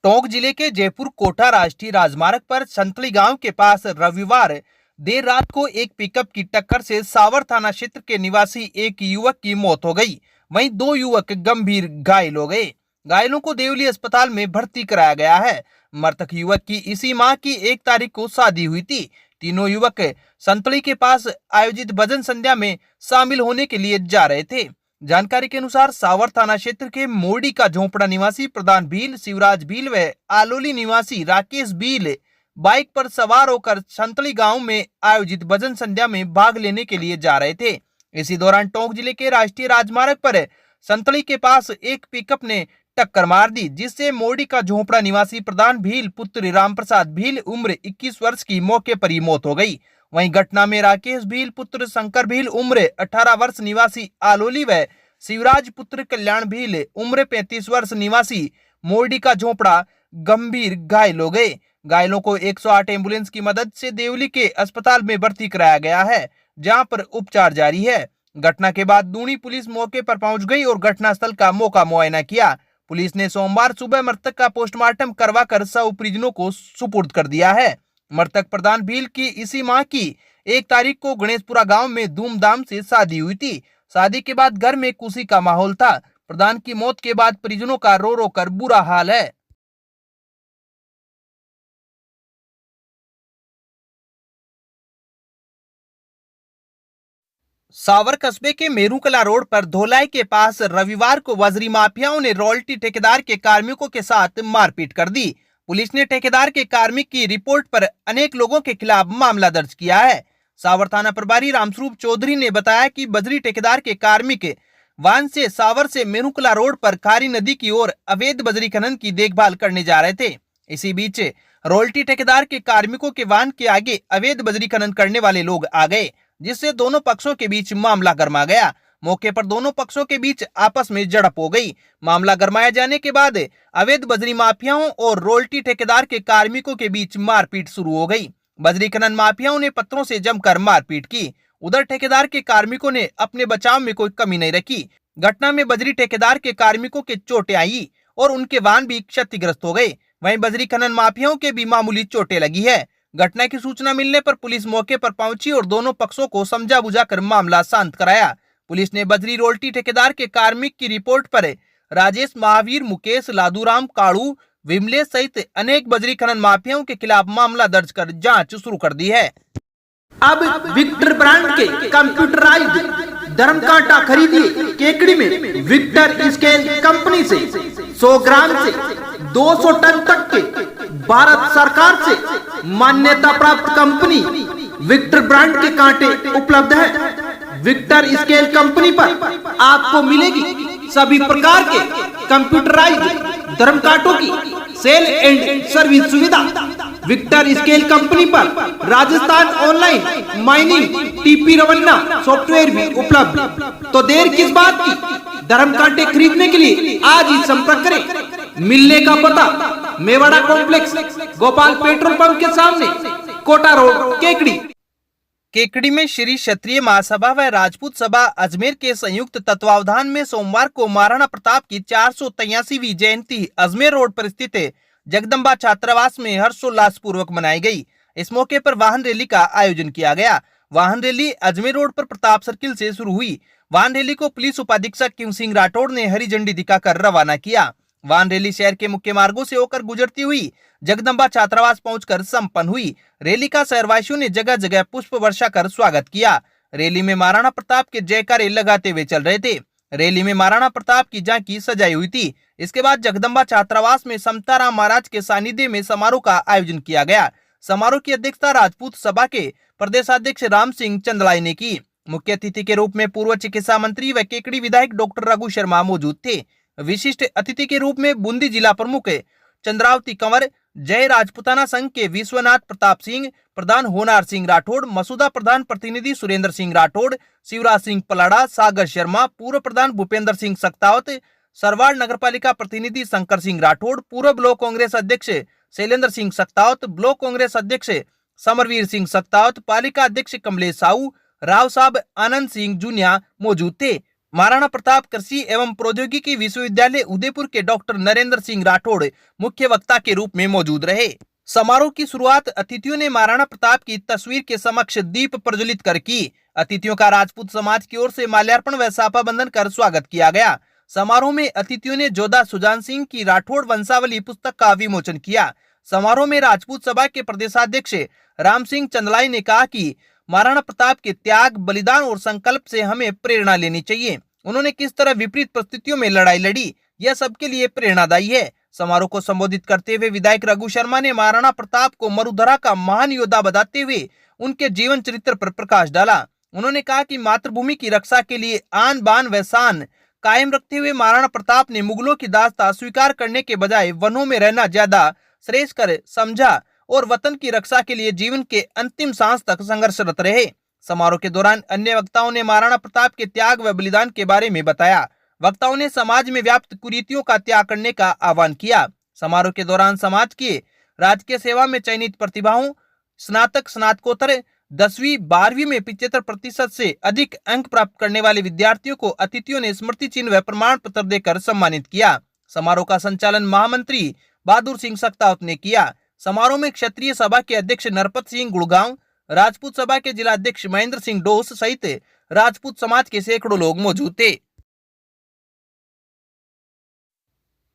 टोंक जिले के जयपुर कोटा राष्ट्रीय राजमार्ग पर संतली गांव के पास रविवार देर रात को एक पिकअप की टक्कर से सावर थाना क्षेत्र के निवासी एक युवक की मौत हो गई। वहीं दो युवक गंभीर घायल हो गए। घायलों को देवली अस्पताल में भर्ती कराया गया है। मृतक युवक की इसी माह की 1 तारीख को शादी हुई थी। तीनों युवक संतली के पास आयोजित भजन संध्या में शामिल होने के लिए जा रहे थे। जानकारी के अनुसार सावर थाना क्षेत्र के मोरडी का झोपड़ा निवासी प्रधान भील, शिवराज भील व आलोली निवासी राकेश भील बाइक पर सवार होकर संतली गांव में आयोजित भजन संध्या में भाग लेने के लिए जा रहे थे। इसी दौरान टोंक जिले के राष्ट्रीय राजमार्ग पर संतली के पास एक पिकअप ने टक्कर मार दी, जिससे मोरडी का झोपड़ा निवासी प्रधान भील पुत्र रामप्रसाद भील उम्र 21 वर्ष की मौके पर ही मौत हो गई। वहीं घटना में राकेश भील पुत्र शंकर भील उम्र 18 वर्ष निवासी आलोली व शिवराज पुत्र कल्याण भील उम्र 35 वर्ष निवासी मोरडी का झोपड़ा गंभीर घायल हो गए। घायलों को 108 एम्बुलेंस की मदद से देवली के अस्पताल में भर्ती कराया गया है, जहां पर उपचार जारी है। घटना के बाद दूनी पुलिस मौके पर पहुंच गई और घटनास्थल का मौका मुआयना किया। पुलिस ने सोमवार सुबह मृतक का पोस्टमार्टम करवाकर शव परिजनों को सुपुर्द कर दिया है। मृतक प्रधान भील की इसी माह की 1 तारीख को गणेशपुरा गांव में धूमधाम से शादी हुई थी। शादी के बाद घर में खुशी का माहौल था। प्रधान की मौत के बाद परिजनों का रो रो कर बुरा हाल है। सावर कस्बे के मेरूकला रोड पर धोलाई के पास रविवार को वजरी माफियाओं ने रॉयल्टी ठेकेदार के कार्मिकों के साथ मारपीट कर दी। पुलिस ने ठेकेदार के कार्मिक की रिपोर्ट पर अनेक लोगों के खिलाफ मामला दर्ज किया है। सावर थाना प्रभारी रामस्वरूप चौधरी ने बताया कि बजरी ठेकेदार के कार्मिक वाहन से सावर से मेरूकला रोड पर खारी नदी की ओर अवैध बजरी खनन की देखभाल करने जा रहे थे। इसी बीच रॉयल्टी ठेकेदार के कार्मिकों के वाहन के आगे अवैध बजरी खनन करने वाले लोग आ गए, जिससे दोनों पक्षों के बीच मामला गरमा गया। मौके पर दोनों पक्षों के बीच आपस में झड़प हो गई। मामला गरमाया जाने के बाद अवैध बजरी माफियाओं और रॉयल्टी ठेकेदार के कार्मिकों के बीच मारपीट शुरू हो गई। बजरी खनन माफियाओं ने पत्थरों से जमकर मारपीट की। उधर ठेकेदार के कार्मिकों ने अपने बचाव में कोई कमी नहीं रखी। घटना में बजरी ठेकेदार के कार्मिकों के चोटें आई और उनके वाहन भी क्षतिग्रस्त हो गए। वहीं बजरी खनन माफियाओं के भी मामूली चोटें लगी है। घटना की सूचना मिलने पर पुलिस मौके पर पहुंची और दोनों पक्षों को समझा बुझाकर मामला शांत कराया। पुलिस ने बजरी रॉयल्टी ठेकेदार के कार्मिक की रिपोर्ट पर राजेश, महावीर, मुकेश, लादूराम, काड़ू, विमलेश सहित अनेक बजरी खनन माफियाओं के खिलाफ मामला दर्ज कर जांच शुरू कर दी है। अब विक्टर ब्रांड के कंप्यूटराइज्ड धर्म कांटा खरीदिए केकड़ी में विक्टर स्केल कंपनी से 100 ग्राम से 200 टन तक के भारत सरकार से मान्यता प्राप्त कंपनी विक्टर ब्रांड के कांटे उपलब्ध है। विक्टर स्केल कंपनी पर आपको मिलेगी सभी प्रकार के कंप्यूटराइज्ड धर्म कांटों की सेल एंड सर्विस सुविधा। विक्टर स्केल कंपनी पर Rajasthan online mining TP Revanna software भी उपलब्ध। तो देर किस बात की, धर्म कांटे खरीदने के लिए आज ही संपर्क करें। मिलने का पता Mewada complex, Gopal petrol pump के सामने, कोटा रोड, केकड़ी। केकड़ी में श्री क्षत्रिय महासभा व राजपूत सभा अजमेर के संयुक्त तत्वावधान में सोमवार को महाराणा प्रताप की 483वीं जयंती अजमेर रोड पर स्थित जगदम्बा छात्रावास में हर्षोल्लास पूर्वक मनाई गई। इस मौके पर वाहन रैली का आयोजन किया गया। वाहन रैली अजमेर रोड पर प्रताप सर्किल से शुरू हुई। वाहन रैली को पुलिस उपाधीक्षक किम सिंह राठौड़ ने हरी झंडी दिखाकर रवाना किया। वाहन रैली शहर के मुख्य मार्गों से होकर गुजरती हुई जगदम्बा छात्रावास पहुंचकर संपन्न हुई। रैली का शहरवासियों ने जगह जगह पुष्प वर्षा कर स्वागत किया। रैली में महाराणा प्रताप के जयकारे लगाते हुए चल रहे थे। रैली में महाराणा प्रताप की झांकी सजाई हुई थी। इसके बाद जगदम्बा छात्रावास में समताराम महाराज के सानिध्य में समारोह का आयोजन किया गया। समारोह की अध्यक्षता राजपूत सभा के प्रदेशाध्यक्ष राम सिंह चंदलाई ने की। मुख्य अतिथि के रूप में पूर्व चिकित्सा मंत्री व केकड़ी विधायक डॉक्टर रघु शर्मा मौजूद थे। विशिष्ट अतिथि के रूप में बूंदी जिला प्रमुख चंद्रावती कंवर, जय राजपुताना संघ के विश्वनाथ प्रताप सिंह, प्रधान होनार सिंह राठौड़, मसूदा प्रधान प्रतिनिधि सुरेंद्र सिंह राठौड़, शिवराज सिंह पलाड़ा, सागर शर्मा, पूर्व प्रधान भूपेंद्र सिंह सक्तावत, सरवाड़ नगरपालिका प्रतिनिधि शंकर सिंह राठौड़, पूर्व ब्लॉक कांग्रेस अध्यक्ष शैलेंद्र सिंह सक्तावत, ब्लॉक कांग्रेस अध्यक्ष समरवीर सिंह सक्तावत, पालिका अध्यक्ष कमलेश साहू, राव साहब आनंद सिंह जूनिया मौजूद थे। महाराणा प्रताप कृषि एवं प्रौद्योगिकी विश्वविद्यालय उदयपुर के डॉक्टर नरेंद्र सिंह राठौड़ मुख्य वक्ता के रूप में मौजूद रहे। समारोह की शुरुआत अतिथियों ने महाराणा प्रताप की तस्वीर के समक्ष दीप प्रज्वलित कर की। अतिथियों का राजपूत समाज की ओर से माल्यार्पण व साफा बंधन कर स्वागत किया गया। समारोह में अतिथियों ने जोधा सुजान सिंह की राठौड़ वंशावली पुस्तक का विमोचन किया। समारोह में राजपूत सभा के प्रदेशाध्यक्ष राम सिंह चंदलाई ने कहा कि महाराणा प्रताप के त्याग, बलिदान और संकल्प से हमें प्रेरणा लेनी चाहिए। उन्होंने किस तरह विपरीत परिस्थितियों में लड़ाई लड़ी, यह सबके लिए प्रेरणादायी है। समारोह को संबोधित करते हुए विधायक रघु शर्मा ने महाराणा प्रताप को मरुधरा का महान योद्धा बताते हुए उनके जीवन चरित्र पर प्रकाश डाला। उन्होंने कहा कि मातृभूमि की रक्षा के लिए आन बान व शान कायम रखते हुए महाराणा प्रताप ने मुगलों की दासता स्वीकार करने के बजाय वनों में रहना ज्यादा श्रेष्ठ कर समझा और वतन की रक्षा के लिए जीवन के अंतिम सांस तक संघर्षरत रहे। समारोह के दौरान अन्य वक्ताओं ने महाराणा प्रताप के त्याग व बलिदान के बारे में बताया। वक्ताओं ने समाज में व्याप्त कुरीतियों का त्याग करने का आह्वान किया। समारोह के दौरान समाज के राजकीय सेवा में चयनित प्रतिभाओं, स्नातक, स्नातकोत्तर, 10वीं 12वीं में 75% से अधिक अंक प्राप्त करने वाले विद्यार्थियों को अतिथियों ने स्मृति चिन्ह व प्रमाण पत्र देकर सम्मानित किया। समारोह का संचालन महामंत्री बहादुर सिंह सक्तावत ने किया। समारोह में क्षत्रिय सभा के अध्यक्ष नरपत सिंह गुड़गांव, राजपूत सभा के जिलाध्यक्ष महेंद्र सिंह डोस सहित राजपूत समाज के सैकड़ों लोग मौजूद थे।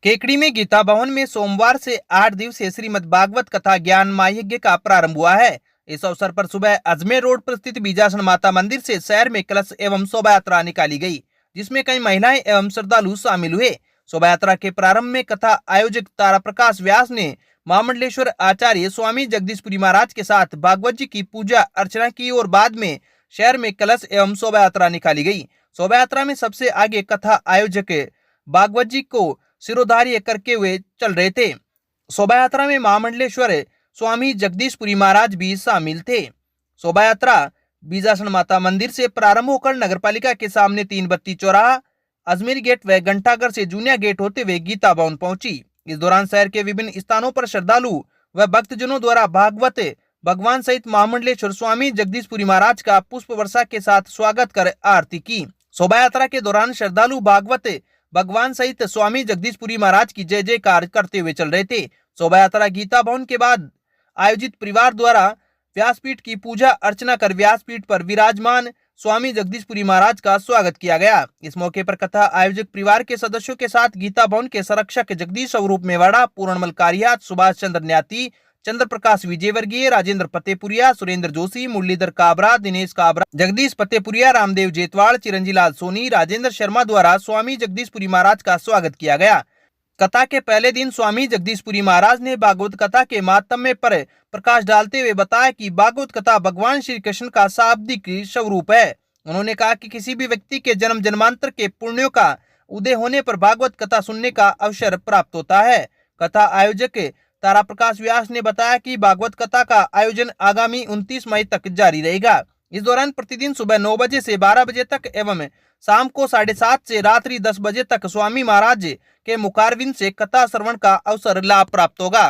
केकड़ी में गीता भवन में सोमवार से 8 दिवसीय श्रीमद् भागवत कथा ज्ञान महायज्ञ का प्रारंभ हुआ है। इस अवसर पर सुबह अजमेर रोड पर स्थित बीजासन माता मंदिर से शहर में कलश एवं शोभा यात्रा निकाली गई, जिसमें कई महिलाएं एवं श्रद्धालु शामिल हुए। शोभा यात्रा के प्रारंभ में कथा आयोजक तारा प्रकाश व्यास ने महामंडलेश्वर आचार्य स्वामी जगदीशपुरी महाराज के साथ भागवत जी की पूजा अर्चना की और बाद में शहर में कलश एवं शोभा यात्रा निकाली गई। शोभा यात्रा में सबसे आगे कथा आयोजक भागवत जी को सिरोधार्य करके हुए चल रहे थे। शोभा यात्रा में महामंडलेश्वर स्वामी जगदीशपुरी महाराज भी शामिल थे। शोभा यात्रा बीजासन माता मंदिर से प्रारंभ होकर नगरपालिका के सामने 3 बत्ती चौराहा, अजमेर गेट व घंटाघर से जूनिया गेट होते हुए गीता भवन पहुंची। इस दौरान शहर के विभिन्न स्थानों पर श्रद्धालु व भक्तजनों द्वारा भागवत भगवान सहित महामंडलेश्वर स्वामी जगदीशपुरी महाराज का पुष्प वर्षा के साथ स्वागत कर आरती की। शोभा यात्रा के दौरान श्रद्धालु भागवत भगवान सहित स्वामी जगदीशपुरी महाराज की जय जयकार करते हुए चल रहे थे। शोभा यात्रा गीता भवन के बाद आयोजित परिवार द्वारा व्यासपीठ की पूजा अर्चना कर व्यासपीठ पर विराजमान स्वामी जगदीशपुरी महाराज का स्वागत किया गया। इस मौके पर कथा आयोजक परिवार के सदस्यों के साथ गीता भवन के संरक्षक जगदीश स्वरूप मेवाड़ा, पूर्णमल कारियात, सुभाष चंद्र न्याती, चंद्र प्रकाश विजयवर्गीय, राजेंद्र फतेपुरिया, सुरेंद्र जोशी, मुरलीधर काबरा, दिनेश काबरा, जगदीश फतेपुरिया, रामदेव जेतवाड़, चिरंजीलाल सोनी, राजेंद्र शर्मा द्वारा स्वामी जगदीशपुरी महाराज का स्वागत किया गया। कथा के पहले दिन स्वामी जगदीशपुरी महाराज ने भागवत कथा के महात्म्य पर प्रकाश डालते हुए बताया कि भागवत कथा भगवान श्री कृष्ण का शाब्दिक स्वरूप है। उन्होंने कहा कि किसी भी व्यक्ति के जन्म जन्मांतर के पुण्यों का उदय होने पर भागवत कथा सुनने का अवसर प्राप्त होता है। कथा आयोजक तारा प्रकाश व्यास ने बताया कि भागवत कथा का आयोजन आगामी 29 मई तक जारी रहेगा। इस दौरान प्रतिदिन सुबह 9 बजे से 12 बजे तक एवं शाम को 7:30 से रात्रि 10 बजे तक स्वामी महाराज के मुखारविंद से कथा श्रवण का अवसर लाभ प्राप्त होगा।